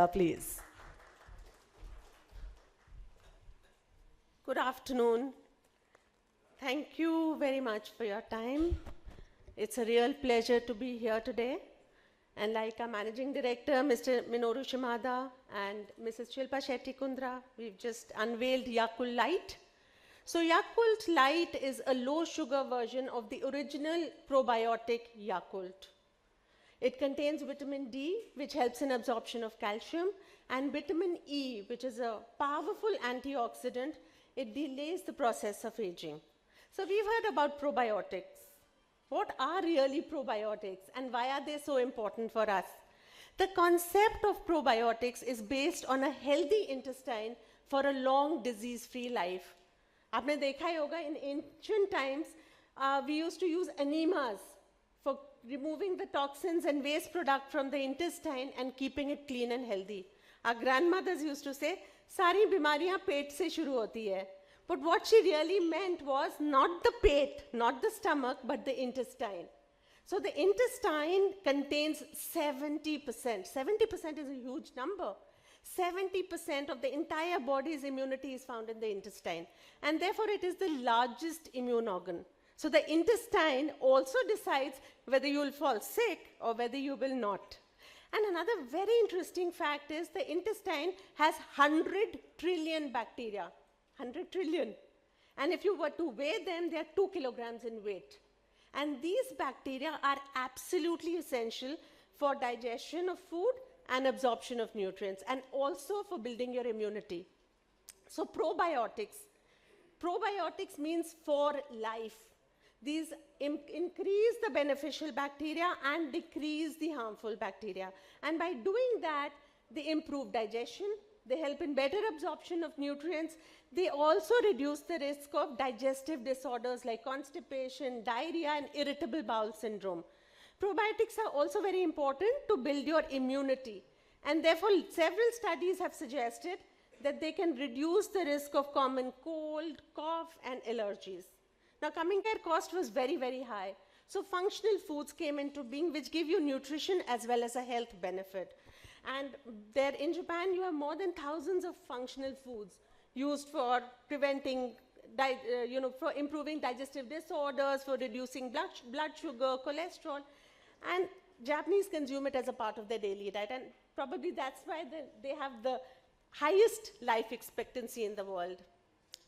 Shilpa, please. Good afternoon. Thank you very much for your time. It's a real pleasure to be here today. And like our Managing Director, Mr. Minoru Shimada and Mrs. Shilpa Shetty Kundra, we've just unveiled Yakult Light. So Yakult Light is a low-sugar version of the original probiotic Yakult. It contains vitamin D, which helps in absorption of calcium, and vitamin E, which is a powerful antioxidant. It delays the process of aging. So we've heard about probiotics. What are really probiotics and why are they so important for us? The concept of probiotics is based on a healthy intestine for a long disease-free life. आपने देखा ही होगा, in ancient times, we used to use enemas for removing the toxins and waste product from the intestine and keeping it clean and healthy. Our grandmothers used to say, सारी बीमारियां पेट से शुरू होती है. But what she really meant was not the pet, not the stomach, but the intestine. So the intestine contains 70%. 70% is a huge number. 70% of the entire body's immunity is found in the intestine. And therefore, it is the largest immune organ. So the intestine also decides whether you will fall sick or whether you will not. And another very interesting fact is the intestine has 100 trillion bacteria. 100 trillion. And if you were to weigh them, they are 2 kilograms in weight. And these bacteria are absolutely essential for digestion of food and absorption of nutrients, and also for building your immunity. So probiotics. Probiotics means for life. These increase the beneficial bacteria and decrease the harmful bacteria. And by doing that, they improve digestion, they help in better absorption of nutrients. They also reduce the risk of digestive disorders like constipation, diarrhea, and irritable bowel syndrome. Probiotics are also very important to build your immunity. And therefore, several studies have suggested that they can reduce the risk of common cold, cough, and allergies. Now, coming care cost was very, very high. So functional foods came into being, which give you nutrition as well as a health benefit. And there in Japan, you have more than thousands of functional foods used for preventing, for improving digestive disorders, for reducing blood sugar, cholesterol. And Japanese consume it as a part of their daily diet. And probably that's why they have the highest life expectancy in the world.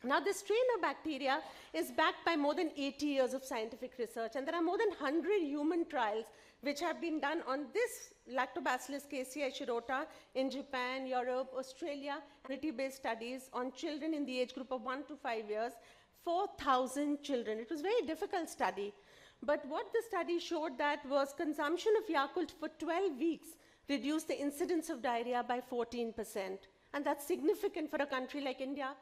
Now, this strain of bacteria is backed by more than 80 years of scientific research, and there are more than 100 human trials which have been done on this Lactobacillus casei shirota in Japan, Europe, Australia, community-based studies on children in the age group of 1 to 5 years, 4,000 children. It was a very difficult study. But what the study showed that was consumption of Yakult for 12 weeks reduced the incidence of diarrhea by 14%. And that's significant for a country like India,